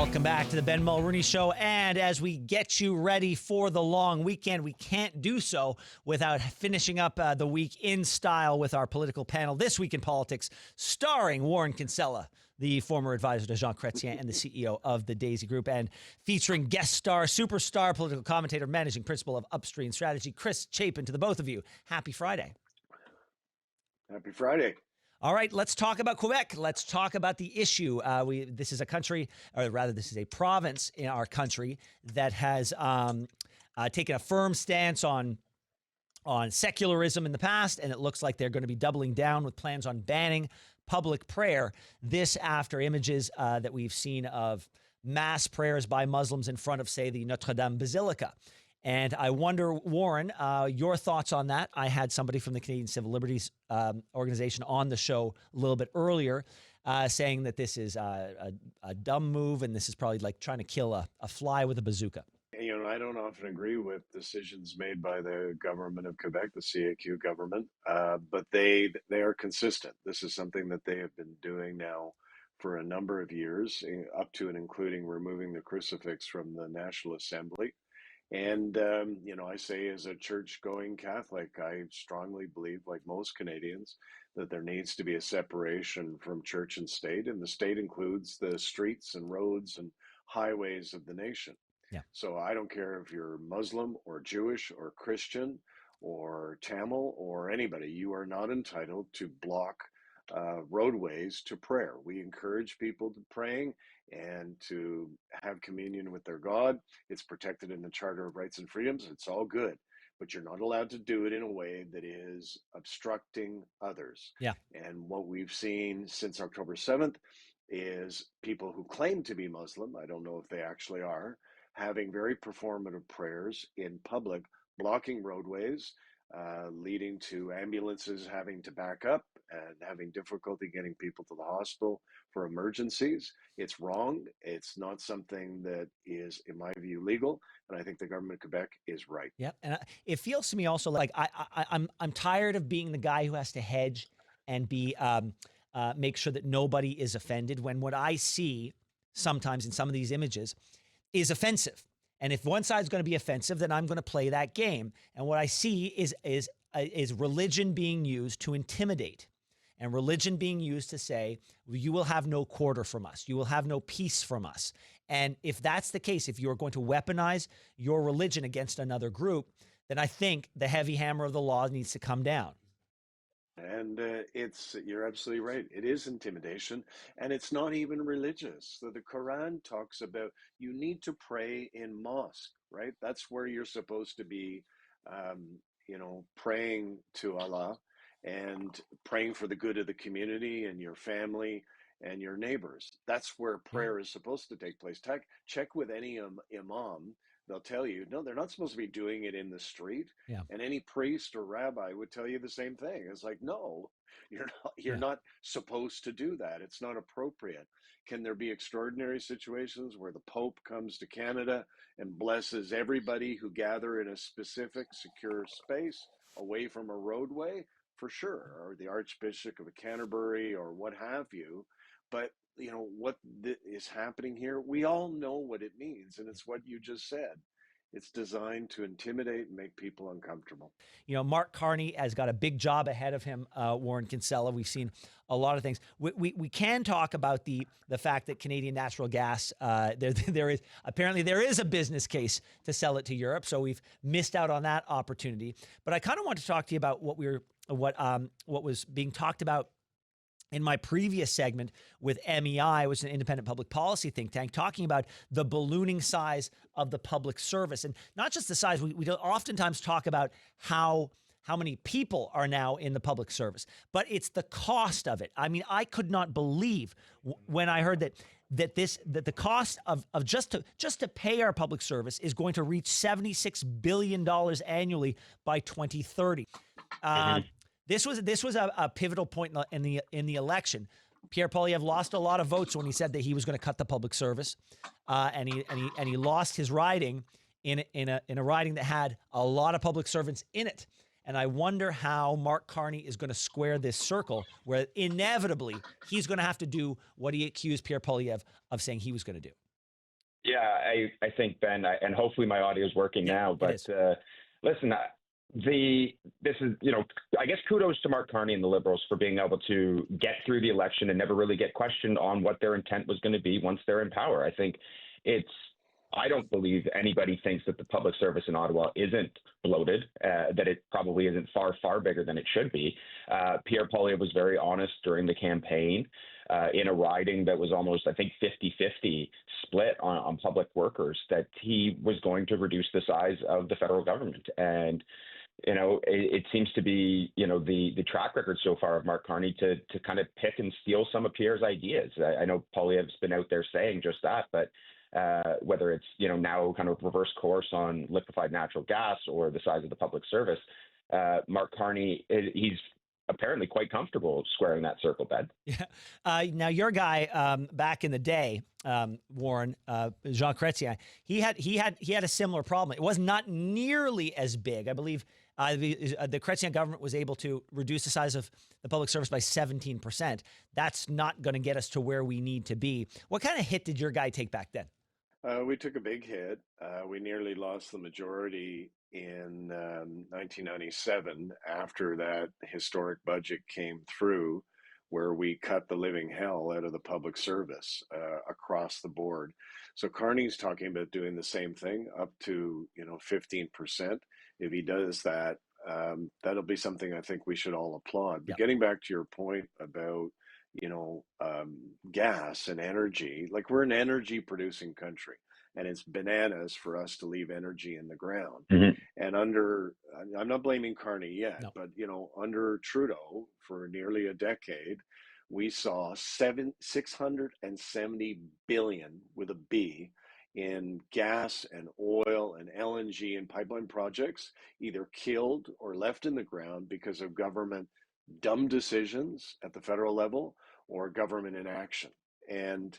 Welcome back to the Ben Mulroney Show. And as we get you ready for the long weekend, we can't do so without finishing up the week in style with our political panel This Week in Politics, starring Warren Kinsella, the former advisor to Jean Chretien and the CEO of the Daisy Group, and featuring guest star, superstar, political commentator, managing principal of Upstream Strategy, Chris Chapin. To the both of you, happy Friday. Happy Friday. All right, let's talk about Quebec. Let's talk about the issue. This is a country, or rather, this is a province in our country that has taken a firm stance on secularism in the past, and it looks like they're going to be doubling down with plans on banning public prayer. This after images that we've seen of mass prayers by Muslims in front of, say, the Notre Dame Basilica. And I wonder, Warren, your thoughts on that. I had somebody from the Canadian Civil Liberties Organization on the show a little bit earlier saying that this is a dumb move and this is probably like trying to kill a fly with a bazooka. You know, I don't often agree with decisions made by the government of Quebec, the CAQ government, but they are consistent. This is something that they have been doing now for a number of years, up to and including removing the crucifix from the National Assembly. And, you know, I say as a church-going Catholic, I strongly believe, like most Canadians, that there needs to be a separation from church and state. And the state includes the streets and roads and highways of the nation. Yeah. So I don't care if you're Muslim or Jewish or Christian or Tamil or anybody, you are not entitled to block roadways to prayer. We encourage people to praying and to have communion with their God. It's protected in the Charter of Rights and Freedoms. It's all good, but you're not allowed to do it in a way that is obstructing others. Yeah. And what we've seen since October 7th is people who claim to be Muslim, I don't know if they actually are, having very performative prayers in public, blocking roadways, leading to ambulances having to back up and having difficulty getting people to the hospital for emergencies. It's wrong. It's not something that is, in my view, legal. And I think the government of Quebec is right. Yeah, and it feels to me also like I'm tired of being the guy who has to hedge and be make sure that nobody is offended when what I see sometimes in some of these images is offensive. And if one side's going to be offensive, then I'm going to play that game. And what I see is religion being used to intimidate, and religion being used to say, you will have no quarter from us. You will have no peace from us. And if that's the case, if you're going to weaponize your religion against another group, then I think the heavy hammer of the law needs to come down. And you're absolutely right. It is intimidation, and it's not even religious. So the Quran talks about you need to pray in mosque, right? That's where you're supposed to be, praying to Allah and praying for the good of the community and your family and your neighbors. That's where prayer is supposed to take place. Check with any imam. They'll tell you, no, they're not supposed to be doing it in the street. Yeah. And any priest or rabbi would tell you the same thing. It's like, no, you're not supposed to do that. It's not appropriate. Can there be extraordinary situations where the Pope comes to Canada and blesses everybody who gather in a specific secure space away from a roadway? For sure. Or the Archbishop of Canterbury or what have you. But you know what is happening here, we all know what it means, and it's what you just said. It's designed to intimidate and make people uncomfortable. You know, Mark Carney has got a big job ahead of him, Warren Kinsella. We've seen a lot of things. We can talk about the fact that Canadian natural gas, there is a business case to sell it to Europe, so we've missed out on that opportunity. But I kind of want to talk to you about what was being talked about in my previous segment with MEI, which is an independent public policy think tank, talking about the ballooning size of the public service. And not just the size, we oftentimes talk about how many people are now in the public service, but it's the cost of it. I mean, I could not believe when I heard that the cost of just to pay our public service is going to reach $76 billion annually by 2030. This was a pivotal point in the election. Pierre Poilievre lost a lot of votes when he said that he was going to cut the public service, and he lost his riding in a riding that had a lot of public servants in it. And I wonder how Mark Carney is going to square this circle where inevitably he's going to have to do what he accused Pierre Poilievre of saying he was going to do. Yeah, I think, Ben, and hopefully my audio is working now, but listen, this is, I guess kudos to Mark Carney and the Liberals for being able to get through the election and never really get questioned on what their intent was going to be once they're in power. I don't believe anybody thinks that the public service in Ottawa isn't bloated, that it probably isn't far, far bigger than it should be. Pierre Poilievre was very honest during the campaign in a riding that was almost, I think, 50-50 split on public workers, that he was going to reduce the size of the federal government. And it seems to be, the track record so far of Mark Carney to kind of pick and steal some of Pierre's ideas. I know Poilievre's been out there saying just that, but whether it's, now kind of reverse course on liquefied natural gas or the size of the public service, Mark Carney, he's apparently quite comfortable squaring that circle, Ben. Yeah. Now your guy back in the day, Warren, Jean Chretien, he had a similar problem. It was not nearly as big. I believe the Chretien government was able to reduce the size of the public service by 17%. That's not going to get us to where we need to be. What kind of hit did your guy take back then? We took a big hit. We nearly lost the majority in 1997 after that historic budget came through, where we cut the living hell out of the public service across the board. So Carney's talking about doing the same thing up to 15%. If he does that, that'll be something I think we should all applaud. But getting back to your point about gas and energy, like, we're an energy producing country, and it's bananas for us to leave energy in the ground. And I'm not blaming Carney yet, but under Trudeau for nearly a decade, we saw 670 billion with a B in gas and oil and LNG and pipeline projects either killed or left in the ground because of government dumb decisions at the federal level or government inaction. And,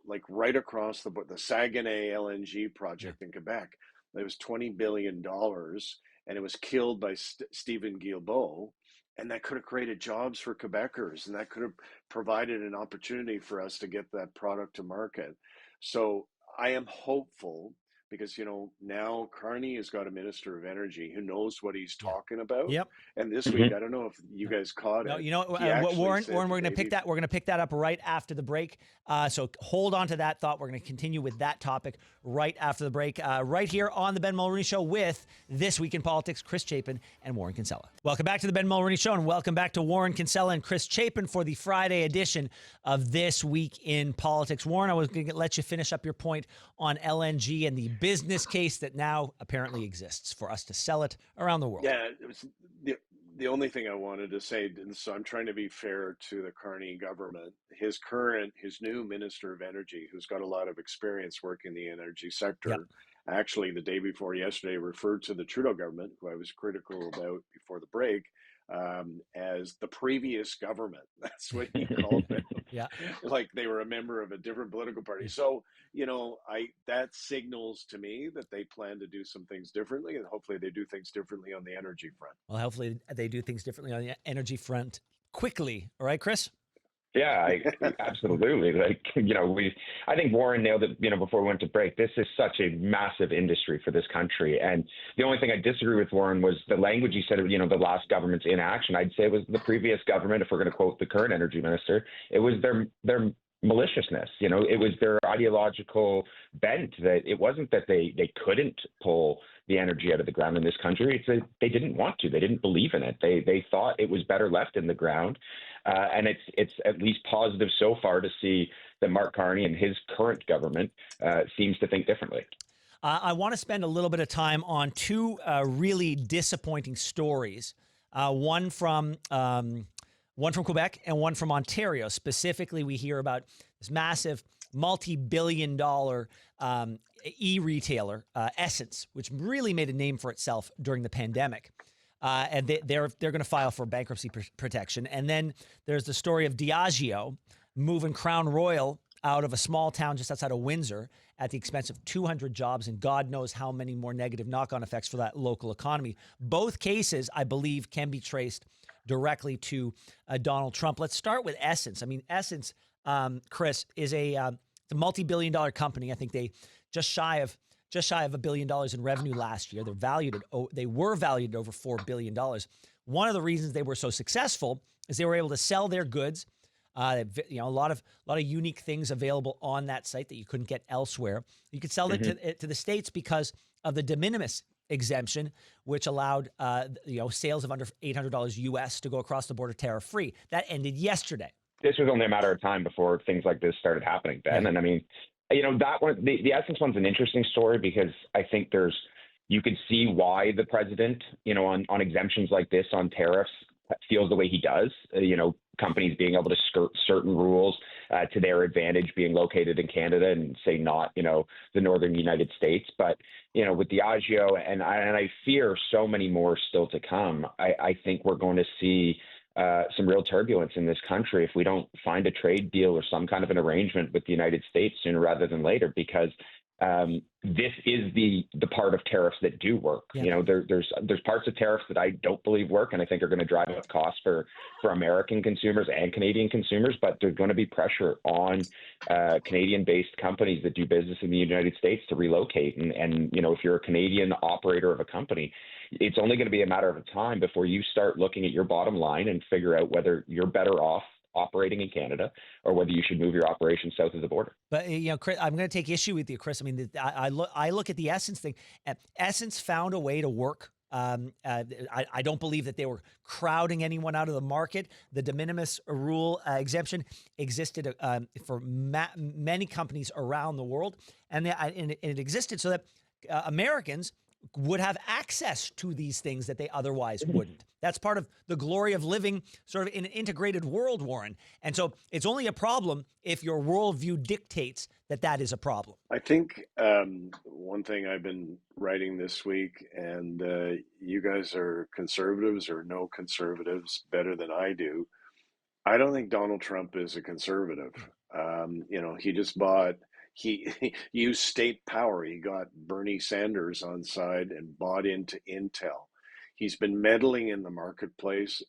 like right across the Saguenay LNG project in Quebec, it was $20 billion, and it was killed by Stephen Guilbeault. And that could have created jobs for Quebecers, and that could have provided an opportunity for us to get that product to market. So I am hopeful, because, now Carney has got a minister of energy who knows what he's talking about. And this week, I don't know if you guys caught it. Warren, we're going to pick that. We're going to pick that up right after the break. So hold on to that thought. We're going to continue with that topic right after the break, right here on the Ben Mulroney Show with This Week in Politics, Chris Chapin and Warren Kinsella. Welcome back to the Ben Mulroney Show, and welcome back to Warren Kinsella and Chris Chapin for the Friday edition of This Week in Politics. Warren, I was going to let you finish up your point on LNG and the business case that now apparently exists for us to sell it around the world. Yeah, it was the only thing I wanted to say, and so I'm trying to be fair to the Carney government. His new Minister of Energy, who's got a lot of experience working in the energy sector, actually the day before yesterday referred to the Trudeau government, who I was critical about before the break, as the previous government. That's what he called them. Like they were a member of a different political party. So, that signals to me that they plan to do some things differently, and hopefully they do things differently on the energy front. Well, hopefully they do things differently on the energy front quickly. All right, Chris? Yeah, absolutely. I think Warren nailed it, before we went to break. This is such a massive industry for this country. And the only thing I disagree with Warren was the language he said, the last government's inaction. I'd say it was the previous government, if we're going to quote the current energy minister. It was their maliciousness. It was their ideological bent. That it wasn't that they couldn't pull the energy out of the ground in this country. It's that they didn't want to. They didn't believe in it. They thought it was better left in the ground. And it's at least positive so far to see that Mark Carney and his current government seems to think differently. I want to spend a little bit of time on two really disappointing stories. One from Quebec and one from Ontario. Specifically, we hear about this massive multi-billion-dollar e-retailer, Essence, which really made a name for itself during the pandemic. And they're going to file for bankruptcy protection. And then there's the story of Diageo moving Crown Royal out of a small town just outside of Windsor at the expense of 200 jobs and God knows how many more negative knock-on effects for that local economy. Both cases, I believe, can be traced directly to Donald Trump. Let's start with Essence. I mean, Essence, Chris, is it's a multi-billion-dollar company. I think they just shy of $1 billion in revenue last year. They were valued at over $4 billion. One of the reasons they were so successful is they were able to sell their goods. A lot of unique things available on that site that you couldn't get elsewhere. You could sell it to the States because of the de minimis exemption, which allowed sales of under $800 US to go across the border tariff free. That ended yesterday. This was only a matter of time before things like this started happening, Ben. Yeah. And I mean, that one, the Essence one's an interesting story because I think you could see why the president, on exemptions like this, on tariffs, feels the way he does. Companies being able to skirt certain rules to their advantage, being located in Canada and say not, the northern United States. But, with Diageo and I fear so many more still to come, I think we're going to see some real turbulence in this country if we don't find a trade deal or some kind of an arrangement with the United States sooner rather than later, because this is the part of tariffs that do work. Yeah. There's parts of tariffs that I don't believe work, and I think are going to drive up costs for American consumers and Canadian consumers. But there's going to be pressure on Canadian-based companies that do business in the United States to relocate. And if you're a Canadian operator of a company, it's only going to be a matter of time before you start looking at your bottom line and figure out whether you're better off operating in Canada or whether you should move your operations south of the border. But Chris, I'm going to take issue with you, Chris. I mean, I look at the Essence thing. Essence found a way to work. I don't believe that they were crowding anyone out of the market. The de minimis rule exemption existed for many companies around the world, and it existed so that Americans would have access to these things that they otherwise wouldn't. That's part of the glory of living sort of in an integrated world, Warren. And so it's only a problem if your worldview dictates that is a problem. I think one thing I've been writing this week, and you guys are conservatives or no conservatives better than I do. I don't think Donald Trump is a conservative. He used state power. He got Bernie Sanders on side and bought into Intel. He's been meddling in the marketplace,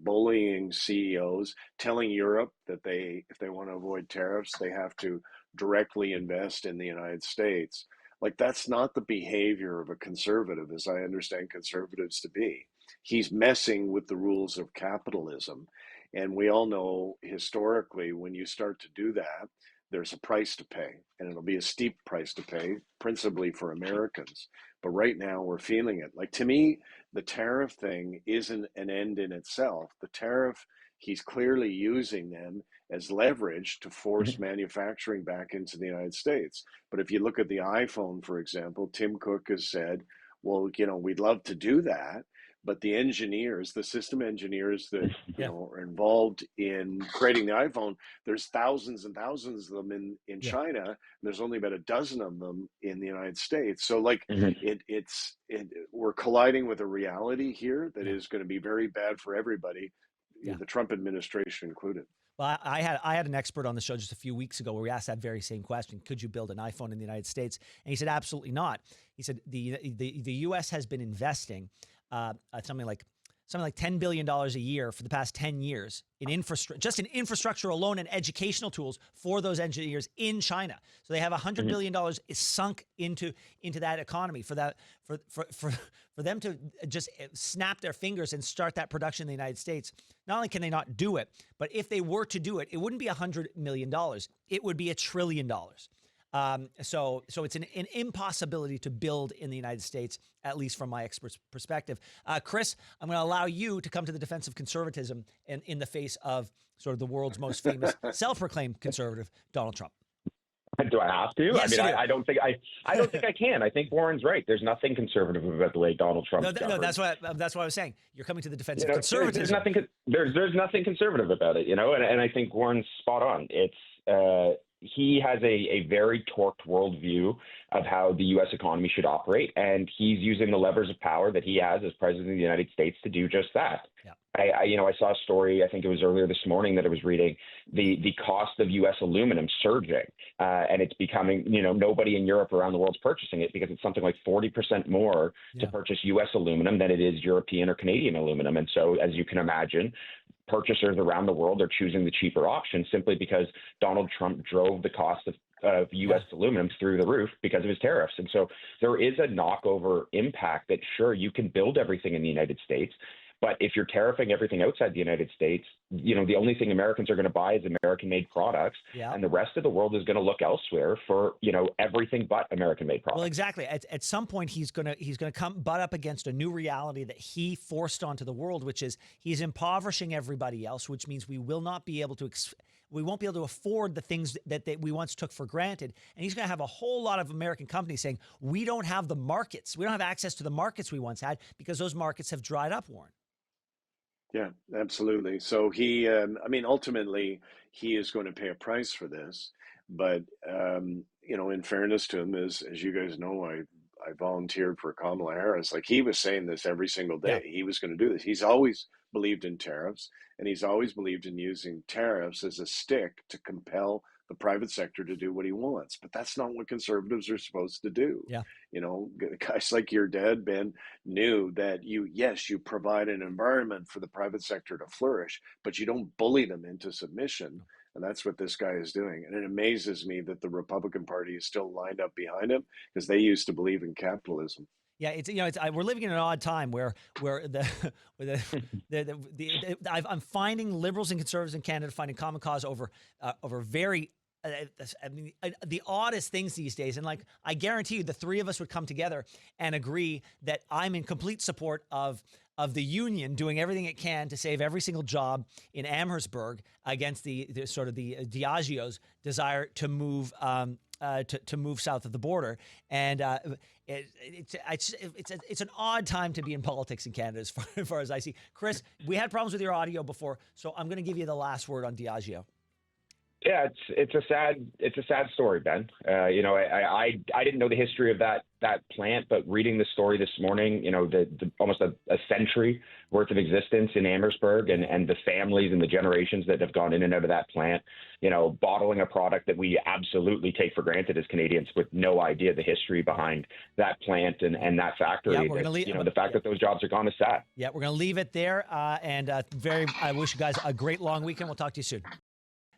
bullying CEOs, telling Europe that if they want to avoid tariffs, they have to directly invest in the United States. Like, that's not the behavior of a conservative, as I understand conservatives to be. He's messing with the rules of capitalism. And we all know historically, when you start to do that, there's a price to pay, and it'll be a steep price to pay, principally for Americans. But right now we're feeling it. Like, to me, the tariff thing isn't an end in itself. The tariff, he's clearly using them as leverage to force manufacturing back into the United States. But if you look at the iPhone, for example, Tim Cook has said, well, we'd love to do that, but the engineers, the system engineers that are involved in creating the iPhone, there's thousands and thousands of them in China, and there's only about a dozen of them in the United States. So we're colliding with a reality here that is going to be very bad for everybody, the Trump administration included. Well, I had an expert on the show just a few weeks ago where we asked that very same question: could you build an iPhone in the United States? And he said, absolutely not. He said the U.S. has been investing something like $10 billion a year for the past 10 years in infrastructure alone and educational tools for those engineers in China. So they have $100 billion is sunk into that economy for them to just snap their fingers and start that production in the United States. Not only can they not do it, but if they were to do it, it wouldn't be $100 million. It would be $1 trillion. So it's an impossibility to build in the United States, at least from my expert's perspective. Chris, I'm going to allow you to come to the defense of conservatism in the face of sort of the world's most famous self-proclaimed conservative, Donald Trump. Do I have to? Yes, I don't think I can. I think Warren's right. There's nothing conservative about the way Donald Trump. No, that's what I was saying. You're coming to the defense of conservatism. There's nothing conservative about it, and I think Warren's spot on. It's he has a very torqued worldview of how the U.S. economy should operate, and he's using the levers of power that he has as president of the United States to do just that. Yeah. I saw a story, I think it was earlier this morning that I was reading, the cost of U.S. aluminum surging, and it's becoming, nobody in Europe around the world's purchasing it because it's something like 40% more to purchase U.S. aluminum than it is European or Canadian aluminum. And so, as you can imagine, purchasers around the world are choosing the cheaper option simply because Donald Trump drove the cost of of U.S. aluminum through the roof because of his tariffs. And so there is a knockover impact that, sure, you can build everything in the United States, but if you're tariffing everything outside the United States, the only thing Americans are going to buy is American-made products, and the rest of the world is going to look elsewhere for everything but American-made products. Well, exactly. At some point, he's gonna come butt up against a new reality that he forced onto the world, which is he's impoverishing everybody else, which means we will not be able to. We won't be able to afford the things that we once took for granted. And he's going to have a whole lot of American companies saying, we don't have the markets. We don't have access to the markets we once had because those markets have dried up, Warren. Yeah, absolutely. So he, ultimately, he is going to pay a price for this. But, in fairness to him, as you guys know, I volunteered for Kamala Harris. Like, he was saying this every single day. He was going to do this. He's always believed in tariffs, and he's always believed in using tariffs as a stick to compel the private sector to do what he wants. But that's not what conservatives are supposed to do. Yeah. Guys like your dad, Ben, knew that you provide an environment for the private sector to flourish, but you don't bully them into submission. And that's what this guy is doing. And it amazes me that the Republican Party is still lined up behind him because they used to believe in capitalism. Yeah, we're living in an odd time where I'm finding liberals and conservatives in Canada finding common cause over very the oddest things these days. And like, I guarantee you the three of us would come together and agree that I'm in complete support of the union doing everything it can to save every single job in Amherstburg against the Diageo's desire to move to move south of the border. And it's an odd time to be in politics in Canada as far as I see. Chris, we had problems with your audio before, so I'm going to give you the last word on Diageo. Yeah, it's a sad story, Ben. I didn't know the history of that plant, but reading the story this morning, the almost a century worth of existence in Amherstburg and the families and the generations that have gone in and out of that plant, bottling a product that we absolutely take for granted as Canadians with no idea the history behind that plant and that factory. Yeah, we're gonna the fact that those jobs are gone is sad. Yeah, we're going to leave it there. I wish you guys a great long weekend. We'll talk to you soon.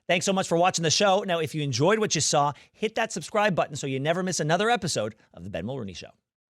Thanks so much for watching the show. Now, if you enjoyed what you saw, hit that subscribe button so you never miss another episode of The Ben Mulroney Show.